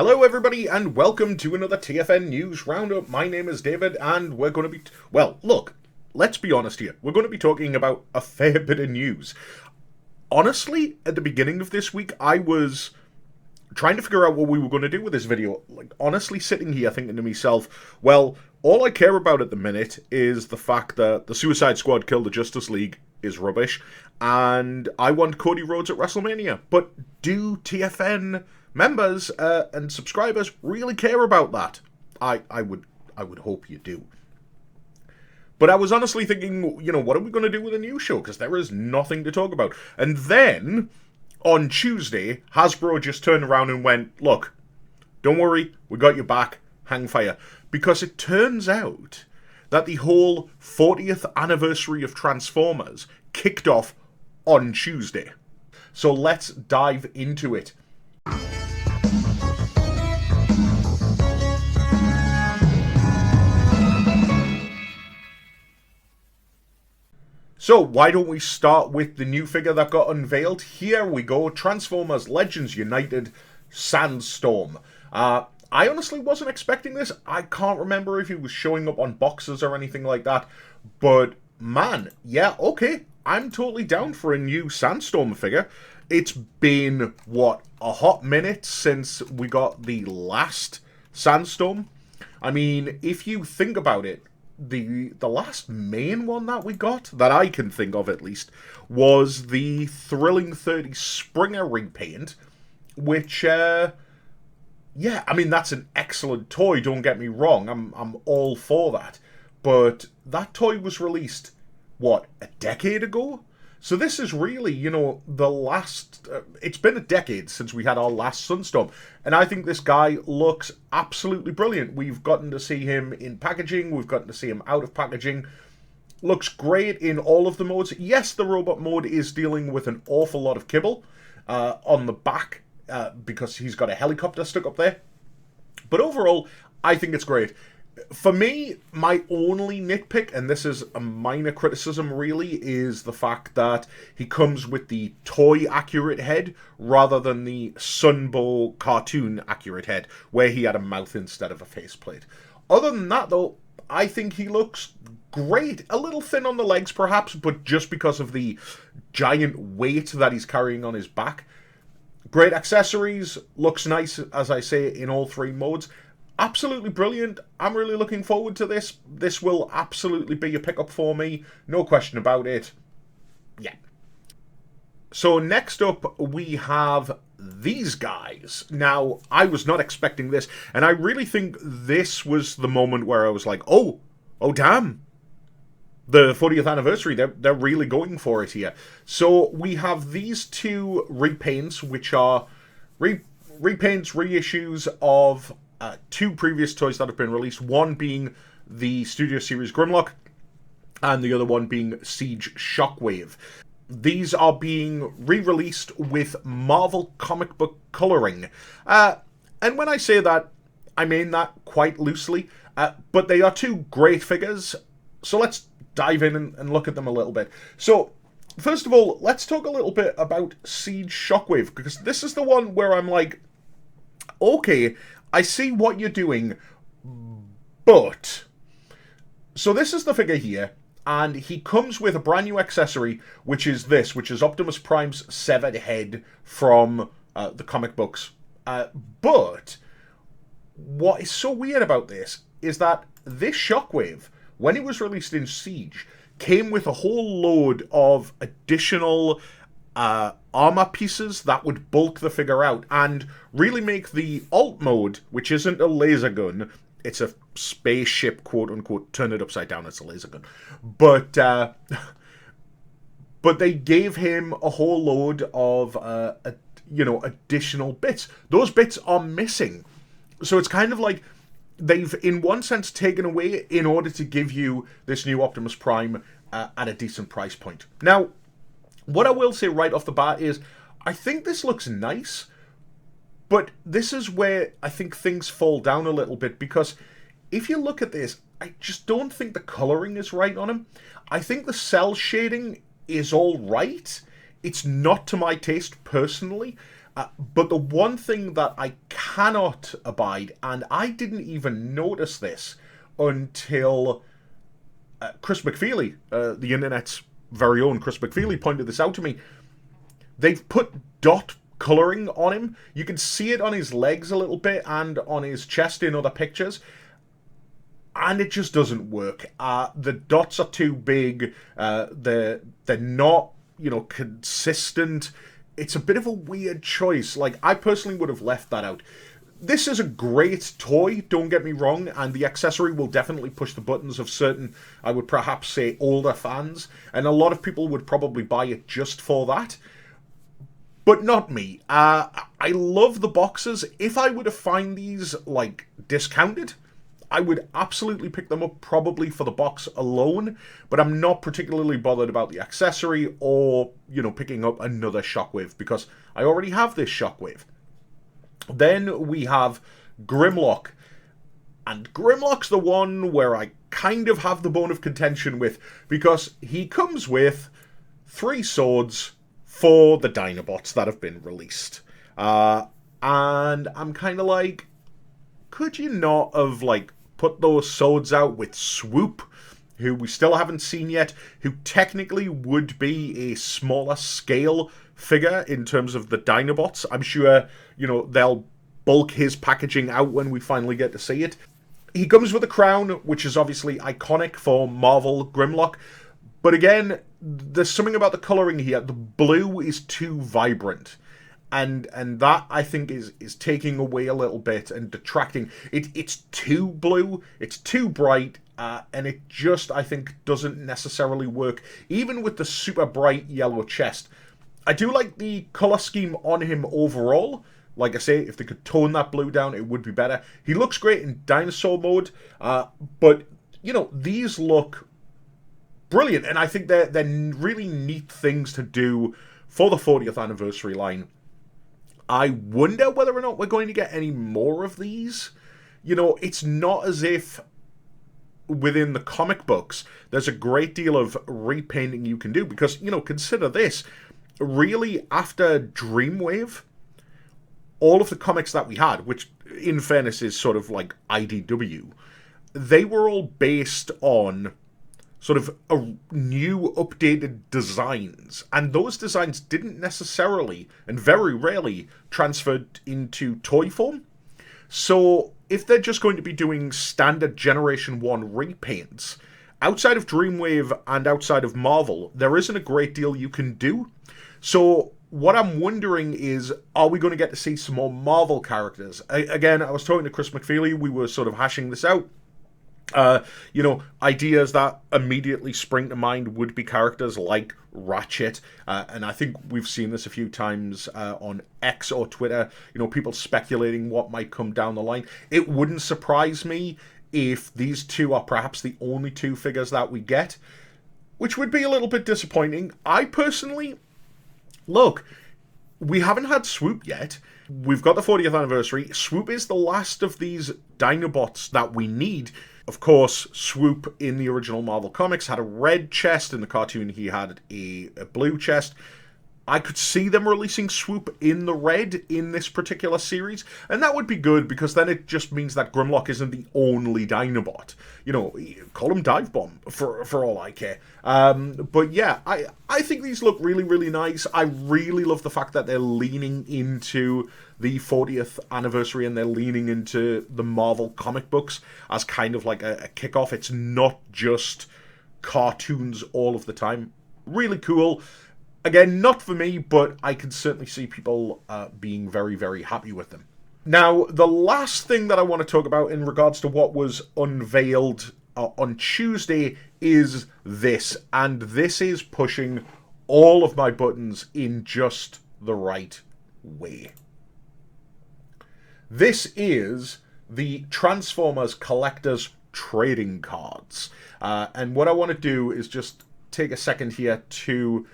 Hello everybody and welcome to another TFN News Roundup. My name is David and we're going to be... well, look, let's be honest here. We're going to be talking about a fair bit of news. Honestly, at the beginning of this week, I was trying to figure out what we were going to do with this video. Like, honestly sitting here thinking to myself, well, all I care about at the minute is the fact that the Suicide Squad killed the Justice League is rubbish, and I want Cody Rhodes at WrestleMania. But do TFN members and subscribers really care about that? I would hope you do. But I was honestly thinking, you know, what are we going to do with a new show? Because there is nothing to talk about. And then, on Tuesday, Hasbro just turned around and went, look, don't worry, we got your back, hang fire. Because it turns out that the whole 40th anniversary of Transformers kicked off on Tuesday. So let's dive into it. So why don't we start with the new figure that got unveiled? Here we go, Transformers Legends United Sandstorm. I honestly wasn't expecting this. I can't remember if he was showing up on boxes or anything like that. But man, yeah, okay, I'm totally down for a new Sandstorm figure. It's been, what, a hot minute since we got the last Sandstorm? I mean, if you think about it, the last main one that we got, that I can think of at least, was the Thrilling 30 Springer repaint, which, yeah, I mean, that's an excellent toy, don't get me wrong, I'm all for that, but that toy was released, what, a decade ago? So this is really, you know, the last... it's been a decade since we had our last Sunstorm. And I think this guy looks absolutely brilliant. We've gotten to see him in packaging. We've gotten to see him out of packaging. Looks great in all of the modes. Yes, the robot mode is dealing with an awful lot of kibble on the back because he's got a helicopter stuck up there. But overall, I think it's great. For me, my only nitpick, and this is a minor criticism really, is the fact that he comes with the toy accurate head rather than the Sunbow cartoon accurate head, where he had a mouth instead of a faceplate. Other than that, though, I think he looks great. A little thin on the legs, perhaps, but just because of the giant weight that he's carrying on his back. Great accessories, looks nice, as I say, in all three modes. Absolutely brilliant. I'm really looking forward to this. This will absolutely be a pickup for me. No question about it. Yeah. So next up, we have these guys. Now, I was not expecting this, and I really think this was the moment where I was like, oh damn. The 40th anniversary, they're really going for it here. So we have these two repaints, which are repaints, reissues of two previous toys that have been released, one being the Studio Series Grimlock, and the other one being Siege Shockwave. These are being re-released with Marvel comic book coloring. And when I say that, I mean that quite loosely, but they are two great figures, so let's dive in and look at them a little bit. So, first of all, let's talk a little bit about Siege Shockwave, because this is the one where I'm like, okay, I see what you're doing, but... So this is the figure here, and he comes with a brand new accessory, which is this, which is Optimus Prime's severed head from the comic books. But what is so weird about this is that this Shockwave, when it was released in Siege, came with a whole load of additional armor pieces that would bulk the figure out and really make the alt mode, which isn't a laser gun, it's a spaceship, quote unquote, turn it upside down, it's a laser gun, but they gave him a whole load of additional bits. Those bits are missing, so it's kind of like they've in one sense taken away in order to give you this new Optimus Prime at a decent price point. Now, what I will say right off the bat is, I think this looks nice, but this is where I think things fall down a little bit, because if you look at this, I just don't think the colouring is right on him. I think the cell shading is all right. It's not to my taste personally. But the one thing that I cannot abide, and I didn't even notice this until Chris McFeely, the internet's very own Chris McFeely, pointed this out to me. They've put dot colouring on him. You can see it on his legs a little bit and on his chest in other pictures. And it just doesn't work. The dots are too big. They're not, consistent. It's a bit of a weird choice. Like, I personally would have left that out. This is a great toy, don't get me wrong, and the accessory will definitely push the buttons of certain, I would perhaps say, older fans, and a lot of people would probably buy it just for that. But not me. I love the boxes. If I were to find these, like, discounted, I would absolutely pick them up probably for the box alone, but I'm not particularly bothered about the accessory or, picking up another Shockwave, because I already have this Shockwave. Then we have Grimlock. And Grimlock's the one where I kind of have the bone of contention with, because he comes with 3 swords for the Dinobots that have been released. And I'm kind of like, could you not have, put those swords out with Swoop, who we still haven't seen yet, who technically would be a smaller scale figure in terms of the Dinobots. I'm sure, they'll bulk his packaging out when we finally get to see it. He comes with a crown, which is obviously iconic for Marvel Grimlock. But again, there's something about the colouring here. The blue is too vibrant. And that, I think, is taking away a little bit and detracting. It's too blue, it's too bright, and it just, I think, doesn't necessarily work. Even with the super bright yellow chest. I do like the colour scheme on him overall. Like I say, if they could tone that blue down, it would be better. He looks great in dinosaur mode, but, these look brilliant. And I think they're really neat things to do for the 40th anniversary line. I wonder whether or not we're going to get any more of these. It's not as if within the comic books there's a great deal of repainting you can do. Because, consider this. Really, after Dreamwave, all of the comics that we had, which in fairness is sort of like IDW, they were all based on sort of new updated designs, and those designs didn't necessarily and very rarely transferred into toy form. So if they're just going to be doing standard Generation 1 repaints, outside of Dreamwave and outside of Marvel, there isn't a great deal you can do. So what I'm wondering is, are we going to get to see some more Marvel characters? Again, I was talking to Chris McFeely, we were sort of hashing this out. Ideas that immediately spring to mind would be characters like Ratchet, and I think we've seen this a few times on X or Twitter, people speculating what might come down the line. It wouldn't surprise me if these two are perhaps the only 2 figures that we get, which would be a little bit disappointing. I personally, look, we haven't had Swoop yet. We've got the 40th anniversary. Swoop is the last of these Dinobots that we need. Of course, Swoop in the original Marvel Comics had a red chest. In the cartoon, he had a blue chest. I could see them releasing Swoop in the red in this particular series, and that would be good, because then it just means that Grimlock isn't the only Dinobot. Call him Dive Bomb, for all I care. But yeah, I think these look really, really nice. I really love the fact that they're leaning into the 40th anniversary, and they're leaning into the Marvel comic books as kind of like a kickoff. It's not just cartoons all of the time. Really cool. Again, not for me, but I can certainly see people being very, very happy with them. Now, the last thing that I want to talk about in regards to what was unveiled on Tuesday is this. And this is pushing all of my buttons in just the right way. This is the Transformers Collector's Trading Cards. And what I want to do is just take a second here to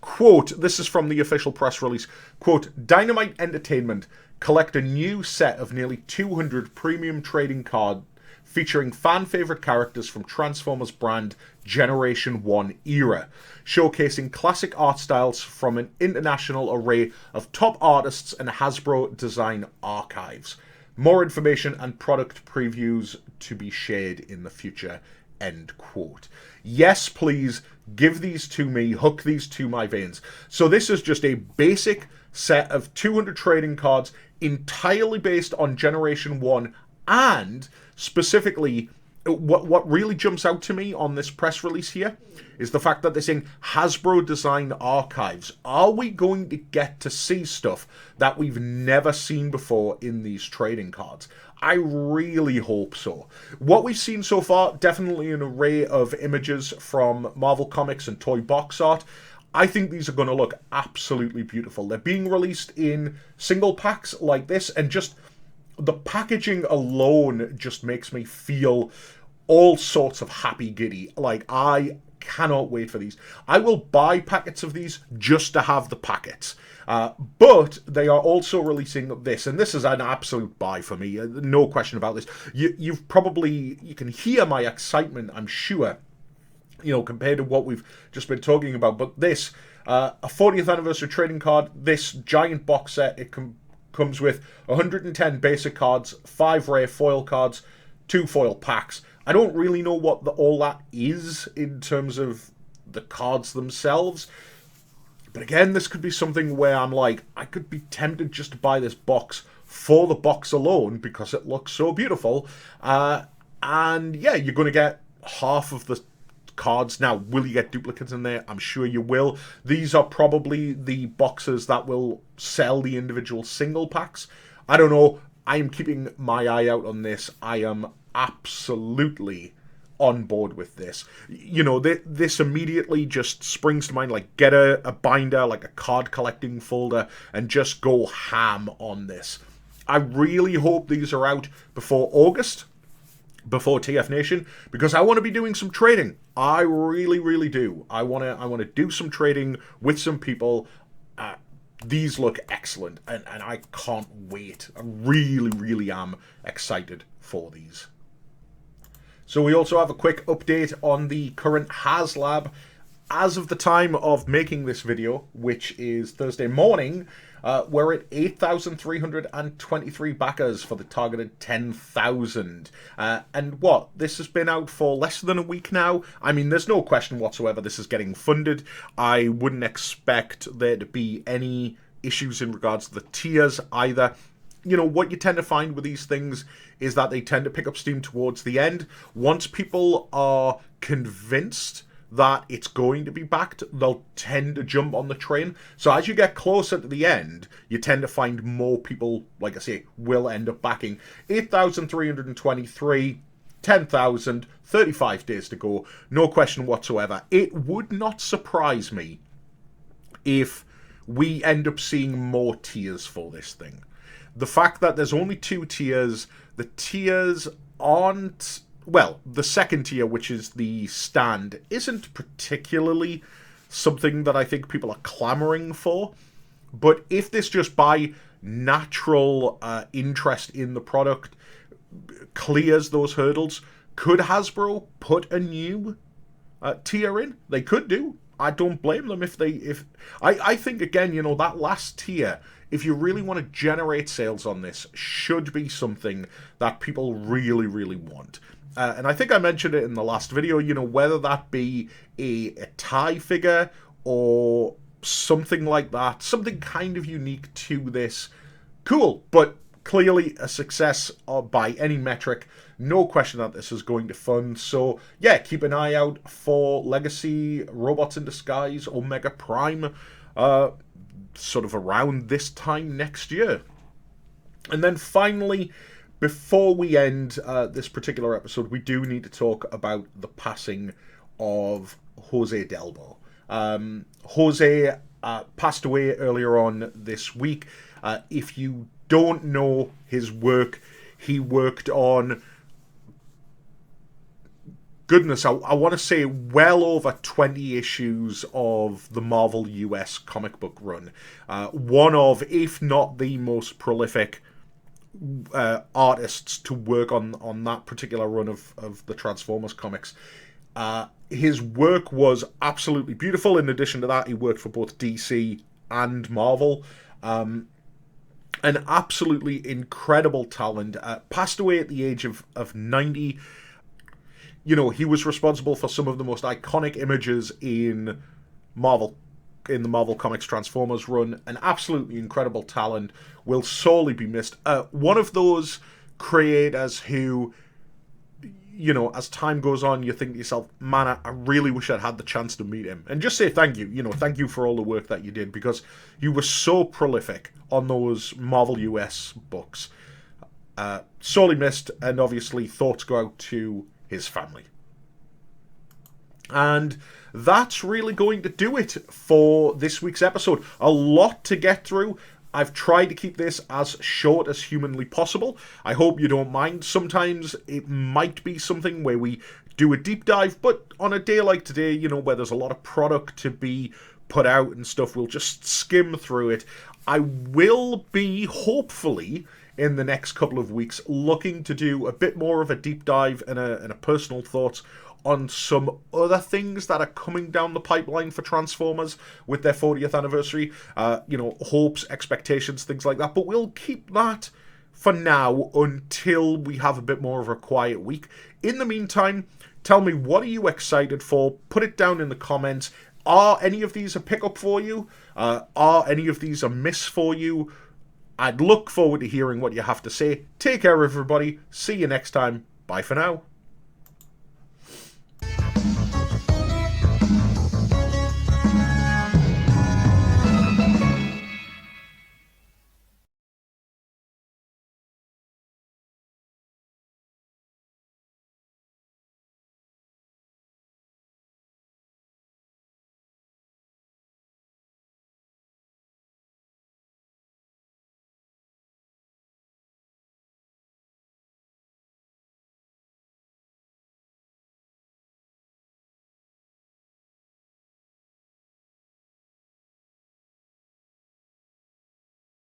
quote, this is from the official press release, quote, Dynamite Entertainment collect a new set of nearly 200 premium trading card featuring fan-favourite characters from Transformers brand Generation 1 era, showcasing classic art styles from an international array of top artists and Hasbro design archives. More information and product previews to be shared in the future. End quote. Yes, please, give these to me, hook these to my veins. So this is just a basic set of 200 trading cards entirely based on Generation 1, and specifically what really jumps out to me on this press release here is the fact that they're saying Hasbro Design Archives. Are we going to get to see stuff that we've never seen before in these trading cards? I really hope so. What we've seen so far, definitely an array of images from Marvel Comics and toy box art. I think these are going to look absolutely beautiful. They're being released in single packs like this, and just the packaging alone just makes me feel all sorts of happy giddy. Like, I cannot wait for these. I will buy packets of these just to have the packets. But they are also releasing this, and this is an absolute buy for me. No question about this. You can hear my excitement, I'm sure, you know, compared to what we've just been talking about. But this, a 40th anniversary trading card, this giant box set, it comes with 110 basic cards, 5 rare foil cards, 2 foil packs. I don't really know what all that is in terms of the cards themselves. But again, this could be something where I'm like, I could be tempted just to buy this box for the box alone because it looks so beautiful. And yeah, you're going to get half of the cards. Now, will you get duplicates in there? I'm sure you will. These are probably the boxes that will sell the individual single packs. I don't know. I am keeping my eye out on this. I am absolutely on board with this. You know, this immediately just springs to mind, like, get a binder, like a card collecting folder, and just go ham on this. I really hope these are out before August, before TFNation, because I want to be doing some trading. I really, really do. I want to do some trading with some people. These look excellent, and I can't wait. I really, really am excited for these. So we also have a quick update on the current HasLab. As of the time of making this video, which is Thursday morning, we're at 8,323 backers for the targeted 10,000. And what? This has been out for less than a week now. I mean, there's no question whatsoever this is getting funded. I wouldn't expect there to be any issues in regards to the tiers either. You know, what you tend to find with these things is that they tend to pick up steam towards the end. Once people are convinced that it's going to be backed, they'll tend to jump on the train. So as you get closer to the end, you tend to find more people, like I say, will end up backing. 8,323, 10,000, 35 days to go. No question whatsoever. It would not surprise me if we end up seeing more tiers for this thing. The fact that there's only 2 tiers, the tiers aren't... Well, the second tier, which is the stand, isn't particularly something that I think people are clamoring for. But if this just by natural interest in the product clears those hurdles, could Hasbro put a new tier in? They could do. I don't blame them if they... I think, again, you know, that last tier, if you really want to generate sales on this, should be something that people really, really want. And I think I mentioned it in the last video, you know, whether that be a tie figure or something like that, something kind of unique to this. Cool, but clearly a success by any metric. No question that this is going to fund. So, yeah, keep an eye out for Legacy, Robots in Disguise, Omega Prime, sort of around this time next year. And then finally, before we end this particular episode, we do need to talk about the passing of Jose Delbo. Jose passed away earlier on this week. If you don't know his work, he worked on, goodness, I want to say well over 20 issues of the Marvel US comic book run. One of, if not the most prolific artists to work on that particular run of the Transformers comics. His work was absolutely beautiful. In addition to that, he worked for both DC and Marvel. An absolutely incredible talent. Passed away at the age of 90. You know, he was responsible for some of the most iconic images in Marvel, in the Marvel Comics Transformers run. An absolutely incredible talent, will sorely be missed. One of those creators who, you know, as time goes on, you think to yourself, man, I really wish I'd had the chance to meet him. And just say thank you. You know, thank you for all the work that you did, because you were so prolific on those Marvel US books. Sorely missed, and obviously thoughts go out to his family. And that's really going to do it for this week's episode. A lot to get through. I've tried to keep this as short as humanly possible. I hope you don't mind. Sometimes it might be something where we do a deep dive, but on a day like today, you know, where there's a lot of product to be put out and stuff, we'll just skim through it. I will be, hopefully, in the next couple of weeks, looking to do a bit more of a deep dive and a personal thoughts on some other things that are coming down the pipeline for Transformers with their 40th anniversary. You know, hopes, expectations, things like that. But we'll keep that for now until we have a bit more of a quiet week. In the meantime, tell me, what are you excited for? Put it down in the comments. Are any of these a pickup for you? Are any of these a miss for you? I'd look forward to hearing what you have to say. Take care, everybody. See you next time. Bye for now.